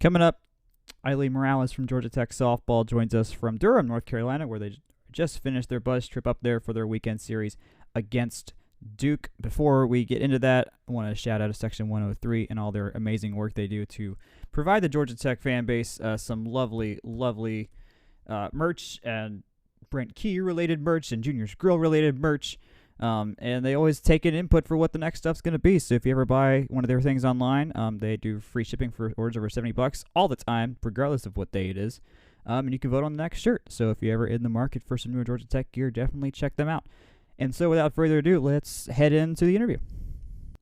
Coming up, Aileen Morales from Georgia Tech Softball joins us from Durham, North Carolina, where they just finished their bus trip up there for their weekend series against Duke. Before we get into that, I want to shout out to Section 103 and all their amazing work they do to provide the Georgia Tech fan base some lovely merch and Brent Key related merch and Junior's Grill related merch. And they always take an input for what the next stuff's going to be. So if you ever buy one of their things online, they do free shipping for orders over $70 all the time, regardless of what day it is. And you can vote on the next shirt. So if you're ever in the market for some new Georgia Tech gear, definitely check them out. And so without further ado, let's head into the interview.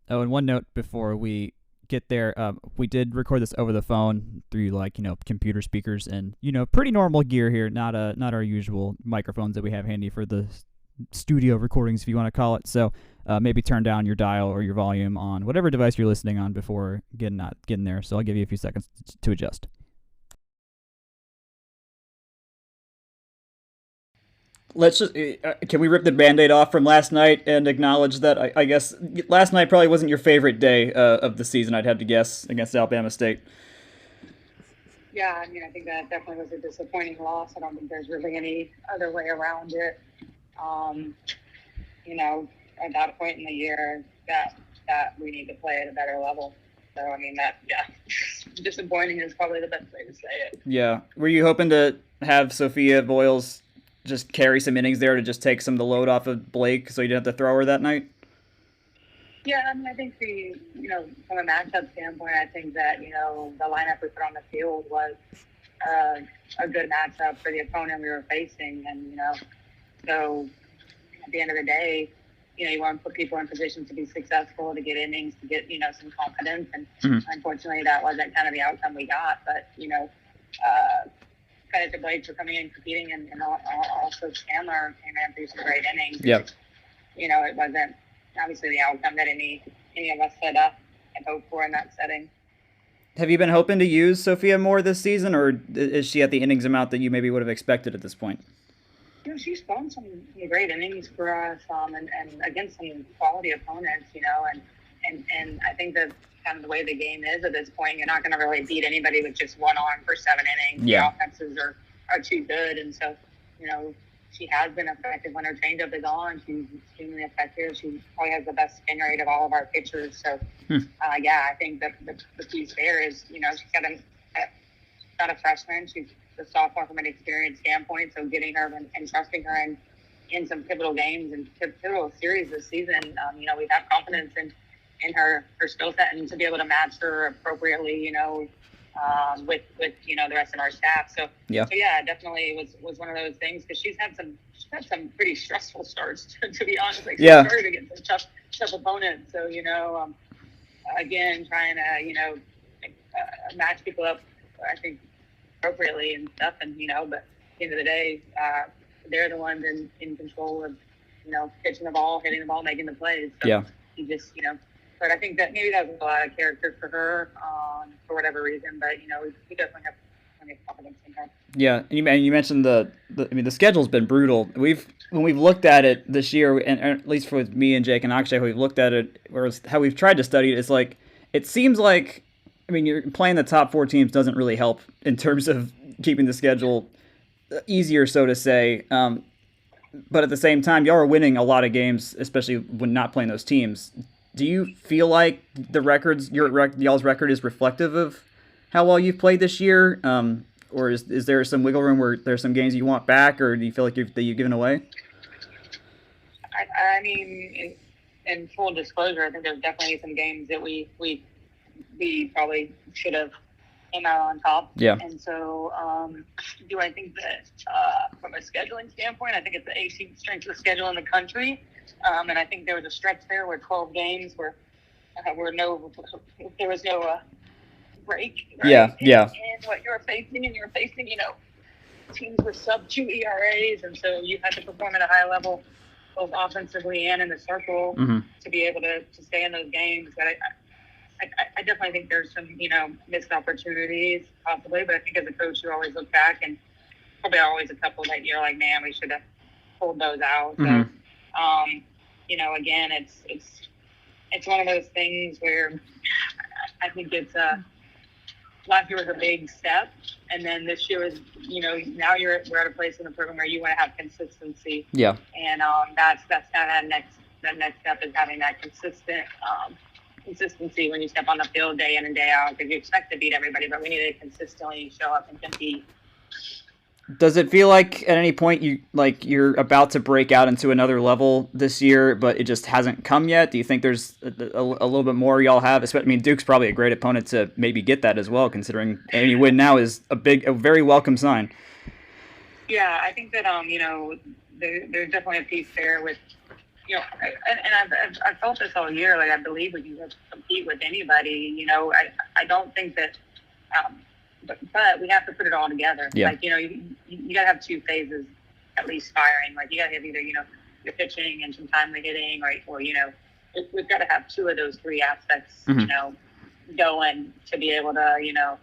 Oh, and one note before we get there, we did record this over the phone through computer speakers and pretty normal gear here, not our usual microphones that we have handy for the studio recordings, if you want to call it. So maybe turn down your dial or your volume on whatever device you're listening on before getting there. So I'll give you a few seconds to adjust. Let's just can we rip the Band-Aid off from last night and acknowledge that I guess last night probably wasn't your favorite day of the season, I'd have to guess, against Alabama State. Yeah, I think that definitely was a disappointing loss. I don't think there's really any other way around it. At that point in the year that we need to play at a better level. So, disappointing is probably the best way to say it. Yeah. Were you hoping to have Sophia Boyles just carry some innings there to just take some of the load off of Blake so you didn't have to throw her that night? Yeah, I think from a matchup standpoint, I think that, the lineup we put on the field was a good matchup for the opponent we were facing. And, so at the end of the day, you want to put people in position to be successful, to get innings, to get, some confidence. And unfortunately, that wasn't kind of the outcome we got. But, credit to Blake for coming in, competing, and also Chandler came in through some great innings. Yep. It wasn't obviously the outcome that any of us had hoped for in that setting. Have you been hoping to use Sophia more this season, or is she at the innings amount that you maybe would have expected at this point? She's thrown some great innings for us, and against some quality opponents, and I think that kind of the way the game is at this point, you're not going to really beat anybody with just one arm for 7 innings. Yeah. The offenses are too good, and so, she has been effective when her changeup is on. She's extremely effective. She probably has the best spin rate of all of our pitchers. So, I think that the piece there is, she's not a freshman. She's a sophomore from an experience standpoint. So getting her and trusting her in some pivotal games and pivotal series this season, we have confidence in her skill set and to be able to match her appropriately, with the rest of our staff. So it definitely was one of those things, because she's had some pretty stressful starts to be honest. She started against some tough opponents. So again, trying to match people up, I think, appropriately and stuff, and but at the end of the day, they're the ones in control of pitching the ball, hitting the ball, making the plays. So you just but I think that maybe that was a lot of character for her, for whatever reason. But we definitely have plenty of confidence in her. Yeah, and you mentioned the schedule's been brutal. When we've looked at it this year, and at least for me and Jake and Akshay, we've looked at it, or how we've tried to study it. It's like it seems like, you're playing the top 4 teams doesn't really help in terms of keeping the schedule easier, so to say. But at the same time, y'all are winning a lot of games, especially when not playing those teams. Do you feel like y'all's record is reflective of how well you've played this year? Or is there some wiggle room where there's some games you want back, or do you feel like you've given away? In full disclosure, I think there's definitely some games that we probably should have came out on top. Yeah. And so, do I think that from a scheduling standpoint, I think it's the 18th strength of the schedule in the country. And I think there was a stretch there where 12 games where there was no break. Right? Yeah. And what you're facing, teams with sub-2 ERAs, and so you had to perform at a high level, both offensively and in the circle, to be able to stay in those games. But I definitely think there's some, missed opportunities possibly, but I think as a coach, you always look back, and probably always a couple that you're like, man, we should have pulled those out. So, again, it's one of those things where I think it's last year was a big step, and then this year was, now we're at a place in the program where you want to have consistency. Yeah. And that's kind of that next step is having that consistency when you step on the field day in and day out, because you expect to beat everybody, but we need to consistently show up and compete. Does it feel like at any point you're about to break out into another level this year, but it just hasn't come yet? Do you think there's a little bit more y'all have? I mean, Duke's probably a great opponent to maybe get that as well, considering any win now is a very welcome sign. Yeah, I think that there's definitely a piece there with, and I've felt this all year. Like, I believe we can compete with anybody. I don't think that. But we have to put it all together. Yeah. Like, you got to have two phases at least firing. Like, you got to have either, your pitching and some timely hitting, or we've got to have two of those three aspects, going to be able to,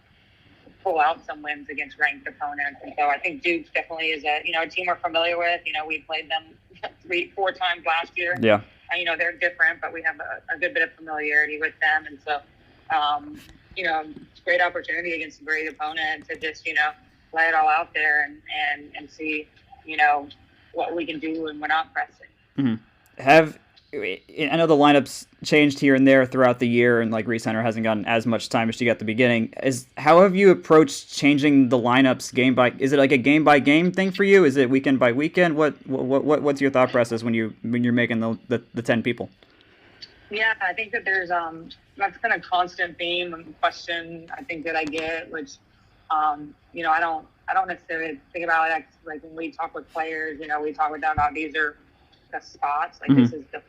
pull out some wins against ranked opponents. And so I think Duke definitely is a team we're familiar with. We played them 3-4 times last year. Yeah. They're different, but we have a good bit of familiarity with them. And so, it's a great opportunity against a great opponent to just, lay it all out there and see, what we can do when we're not pressing. Mm-hmm. I know the lineups changed here and there throughout the year, and like Reese Hunter hasn't gotten as much time as she got at the beginning. How have you approached changing the lineups is it like a game by game thing for you? Is it weekend by weekend? What's your thought process when you're making the 10 people? Yeah, I think that there's that's been a constant theme and question I think that I get, which I don't necessarily think about it like when we talk with players, we talk with them about these are the spots, like this is the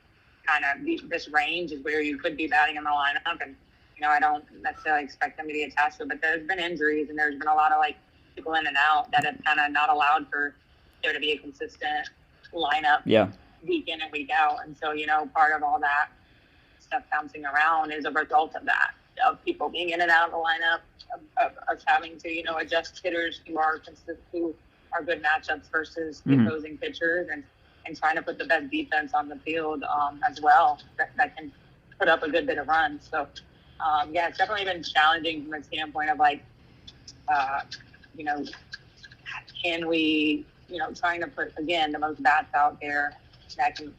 kind of this range is where you could be batting in the lineup, and I don't necessarily expect them to be attached to it, but there's been injuries and there's been a lot of like people in and out that have kind of not allowed for there to be a consistent lineup week in and week out, and so part of all that stuff bouncing around is a result of that, of people being in and out of the lineup, of us having to adjust hitters who are good matchups versus the opposing pitchers, and trying to put the best defense on the field as well that can put up a good bit of runs. So it's definitely been challenging from a standpoint of like can we trying to put again the most bats out there that can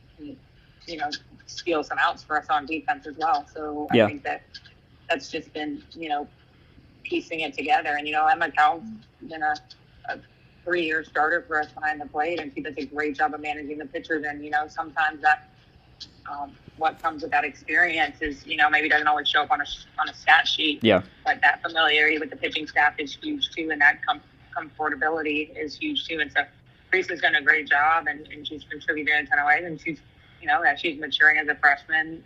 steal some outs for us on defense as well. So I think that's just been, piecing it together. And, Emma Cow's been a 3-year starter for us behind the plate, and she does a great job of managing the pitchers. And, sometimes that what comes with that experience is, maybe doesn't always show up on a stat sheet. Yeah. But that familiarity with the pitching staff is huge too, and that comfortability is huge too. And so Reese has done a great job, and she's contributed in a ton of ways, and she's that she's maturing as a freshman.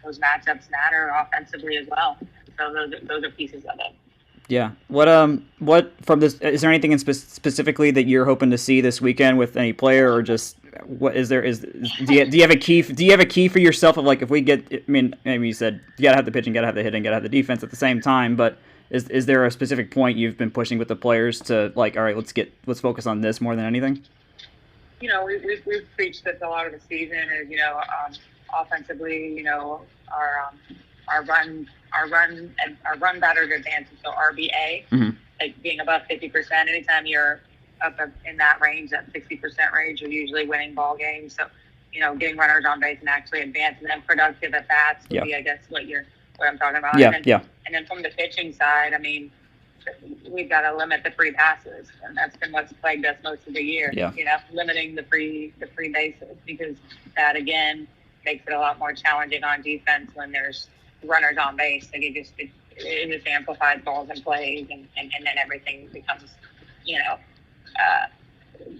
Those matchups matter offensively as well. So those are pieces of it. Yeah. What from this? Is there anything specifically that you're hoping to see this weekend with any player, or just what is there? Do you have a key? Do you have a key for yourself of like if we get? I mean, maybe you said you gotta have the pitching, gotta have the hitting, gotta have the defense at the same time. But is there a specific point you've been pushing with the players to like? All right, let's focus on this more than anything. We've preached this a lot of the season. Is offensively, our run batters advances, so RBA, like being above 50%. Anytime you're up in that range, that 60% range, you're usually winning ball games. So, getting runners on base and actually advancing them, productive at bats would be, I guess, what I'm talking about. And then from the pitching side, I mean, we've got to limit the free passes, and that's been what's plagued us most of the year. Limiting the free bases, because that again makes it a lot more challenging on defense when there's runners on base. Like it just amplifies balls and plays, and then everything becomes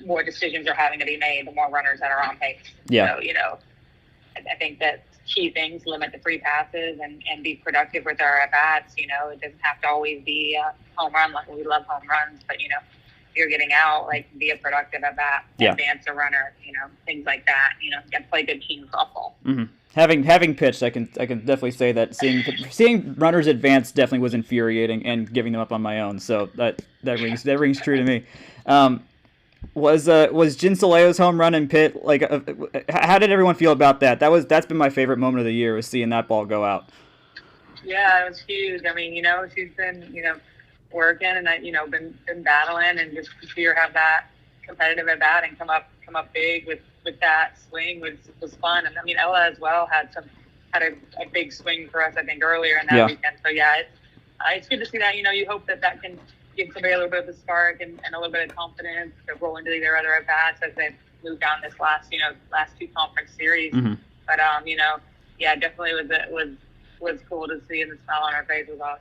more decisions are having to be made the more runners that are on base. So I think that key things, limit the free passes and be productive with our at-bats. It doesn't have to always be a home run. Like, we love home runs, but, if you're getting out, like, be a productive at-bat, advance a runner, things like that. Get play good team softball. Mm-hmm. Having pitched, I can definitely say that seeing runners advance definitely was infuriating, and giving them up on my own. So that rings true to me. Was Jin Soleo's home run in Pitt, like, how did everyone feel about that? That's been my favorite moment of the year, was seeing that ball go out. Yeah, it was huge. I mean, she's been, working and been battling, and just to see her have that competitive at bat and come up big with that swing was fun. And I mean, Ella as well had a big swing for us, I think, earlier in that weekend. So yeah, it's good to see that. You hope that can give somebody a little bit of a spark and a little bit of confidence to roll into their other at bats as they move down this last two conference series. Mm-hmm. But yeah, definitely was cool to see, and the smile on her face was awesome.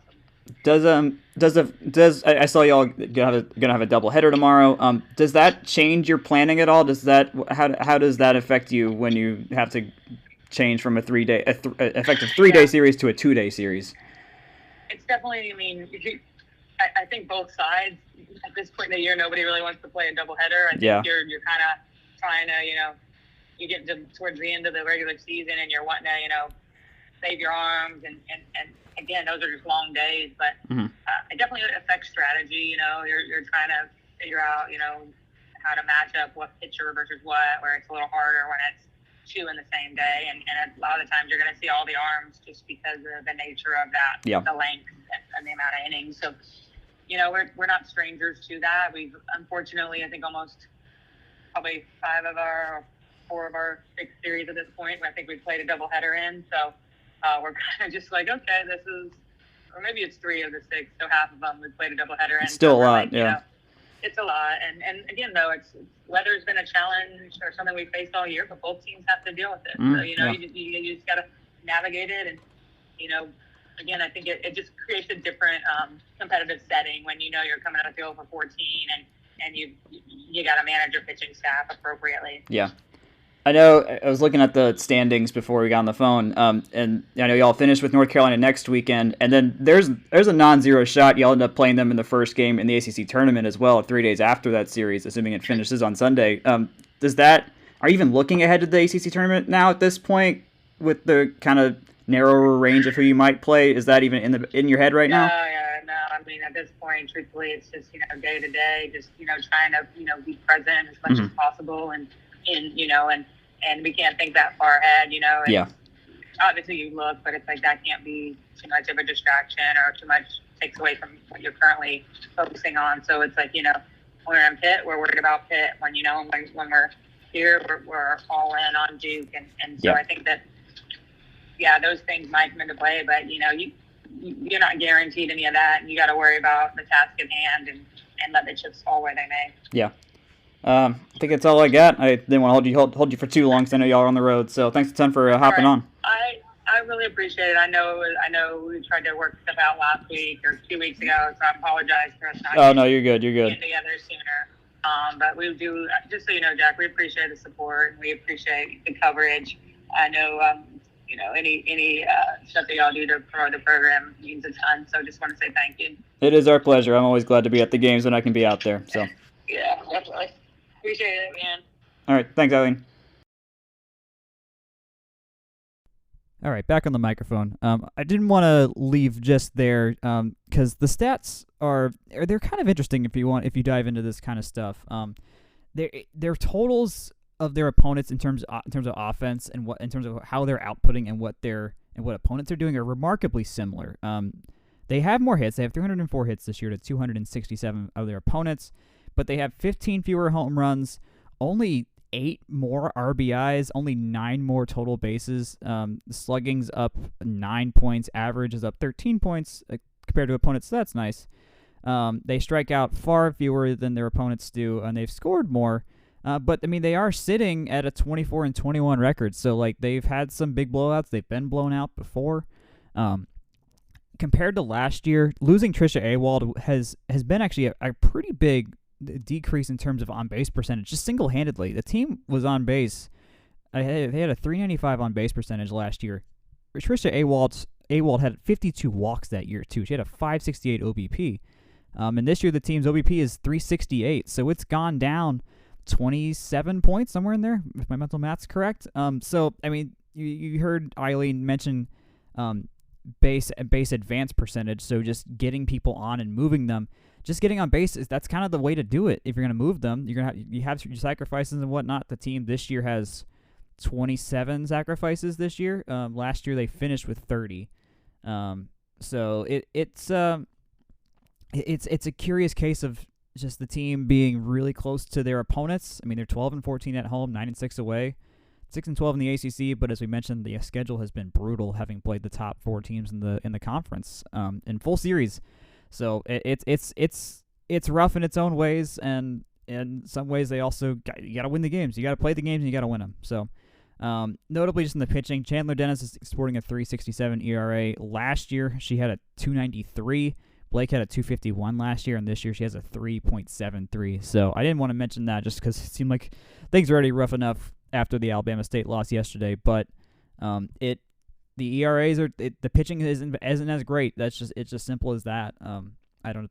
I saw y'all gonna have a doubleheader tomorrow. Does that change your planning at all? How does that affect you when you have to change from effective 3-day series to a 2-day series? It's definitely. I mean, I think both sides at this point in the year, nobody really wants to play a doubleheader. I think you're kind of trying to you get towards the end of the regular season and you're wanting to save your arms and again, those are just long days, but it definitely affects strategy. You're trying to figure out, how to match up what pitcher versus what, where it's a little harder when it's two in the same day. And a lot of the times you're going to see all the arms just because of the nature of that, the length and the amount of innings. So, we're not strangers to that. We've unfortunately, I think probably 4 of our 6 series at this point, I think we've played a doubleheader in. So, we're kind of just like, okay, this is, or maybe it's 3 of the 6, so half of them we've played a doubleheader in. It's still so a lot, it's a lot, and again, though, weather's been a challenge or something we faced all year, but both teams have to deal with it. So you just got to navigate it, and again, I think it just creates a different competitive setting when you're coming out of the field for 14, and you got to manage your pitching staff appropriately. Yeah. I know I was looking at the standings before we got on the phone, and I know y'all finished with North Carolina next weekend, and then there's a non-zero shot y'all end up playing them in the first game in the ACC tournament as well 3 days after that series, assuming it finishes on Sunday. Are you even looking ahead to the ACC tournament now at this point with the kind of narrower range of who you might play? Is that even in your head right now? No. I mean, at this point, truthfully, it's just day to day, just trying to be present as much as possible, and we can't think that far ahead, Obviously you look, but it's like that can't be too much of a distraction or too much takes away from what you're currently focusing on. So it's like, when we're in Pitt, we're worried about Pitt. When we're here, we're all in on Duke. And so I think that, those things might come into play, but, you're not guaranteed any of that. And you got to worry about the task at hand and let the chips fall where they may. Yeah. I think that's all I got. I didn't want to hold you for too long because I know y'all are on the road. So thanks a ton for hopping on. I really appreciate it. I know we tried to work stuff out last week or 2 weeks ago, so I apologize for us not. Oh no, you're good. Getting together sooner. But we do. Just so you know, Jack, we appreciate the support and we appreciate the coverage. I know, any stuff that y'all do to promote the program means a ton. So just want to say thank you. It is our pleasure. I'm always glad to be at the games when I can be out there. So. Yeah, definitely. Appreciate it, man. All right. Thanks, Aileen. All right, back on the microphone. I didn't want to leave just there because the stats they're kind of interesting if you dive into this kind of stuff. Their totals of their opponents in terms of offense and in terms of how they're outputting and what opponents are doing are remarkably similar. They have more hits. They have 304 hits this year to 267 of their opponents. But they have 15 fewer home runs, only 8 more RBIs, only 9 more total bases. Slugging's up 9 points, average is up 13 points compared to opponents, so that's nice. They strike out far fewer than their opponents do, and they've scored more. But, I mean, they are sitting at a 24-21 record, so, they've had some big blowouts. They've been blown out before. Compared to last year, losing Trisha Awald has been actually a pretty big decrease in terms of on-base percentage, just single-handedly. The team was on base. They had a .395 on-base percentage last year. Trisha Awald had 52 walks that year, too. She had a .568 OBP. And this year, the team's OBP is .368, so it's gone down 27 points, somewhere in there, if my mental math's correct. So, I mean, you heard Aileen mention base advance percentage, so just getting people on and moving them. Just getting on base that's kind of the way to do it. If you're going to move them, you have your sacrifices and whatnot. The team this year has 27 sacrifices this year. Last year they finished with 30. So it's a curious case of just the team being really close to their opponents. I mean, they're 12-14 at home, 9-6 away, 6-12 in the ACC. But as we mentioned, the schedule has been brutal, having played the top 4 teams in the conference in full series. So it's rough in its own ways, and in some ways they also you got to win the games. You got to play the games and you got to win them. So notably, just in the pitching, Chandler Dennis is sporting a 3.67 ERA. Last year, she had a 2.93. Blake had a 2.51 last year, and this year she has a 3.73. So I didn't want to mention that just because it seemed like things were already rough enough after the Alabama State loss yesterday. But the ERAs the pitching isn't as great. It's just simple as that. I don't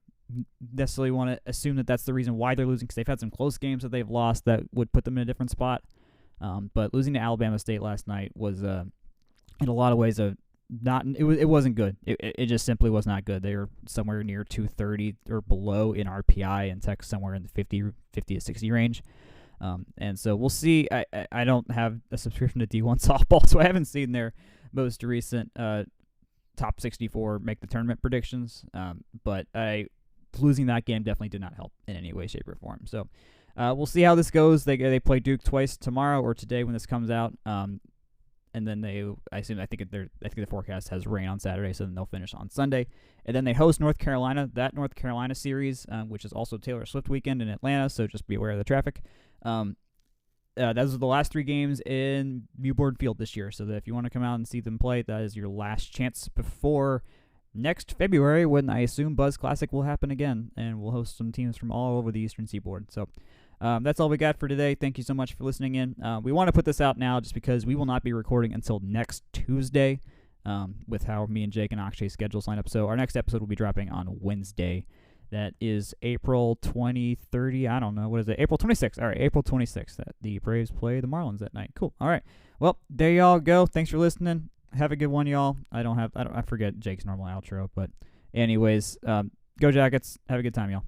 necessarily want to assume that that's the reason why they're losing, because they've had some close games that they've lost that would put them in a different spot. But losing to Alabama State last night was in a lot of ways it wasn't good. It just simply was not good. They were somewhere near 230 or below in RPI, and Tech somewhere in the 50 to 60 range. And so we'll see. I don't have a subscription to D1 softball, so I haven't seen their most recent top 64 make the tournament predictions. But losing that game definitely did not help in any way, shape, or form. So we'll see how this goes. They play Duke twice tomorrow or today when this comes out. And then I think the forecast has rain on Saturday, so then they'll finish on Sunday. And then they host North Carolina. That North Carolina series, which is also Taylor Swift weekend in Atlanta, so just be aware of the traffic. Those are the last 3 games in Mewbourne Field this year, so that if you want to come out and see them play, that is your last chance before next February, when I assume Buzz Classic will happen again, and we'll host some teams from all over the Eastern Seaboard. So that's all we got for today. Thank you so much for listening in. We want to put this out now just because we will not be recording until next Tuesday with how me and Jake and Akshay's schedules line up. So our next episode will be dropping on Wednesday. That is April 2030. I don't know. What is it? April 26th. All right, April 26th. The Braves play the Marlins that night. Cool. All right. Well, there y'all go. Thanks for listening. Have a good one, y'all. I forget Jake's normal outro, but anyways, go Jackets. Have a good time, y'all.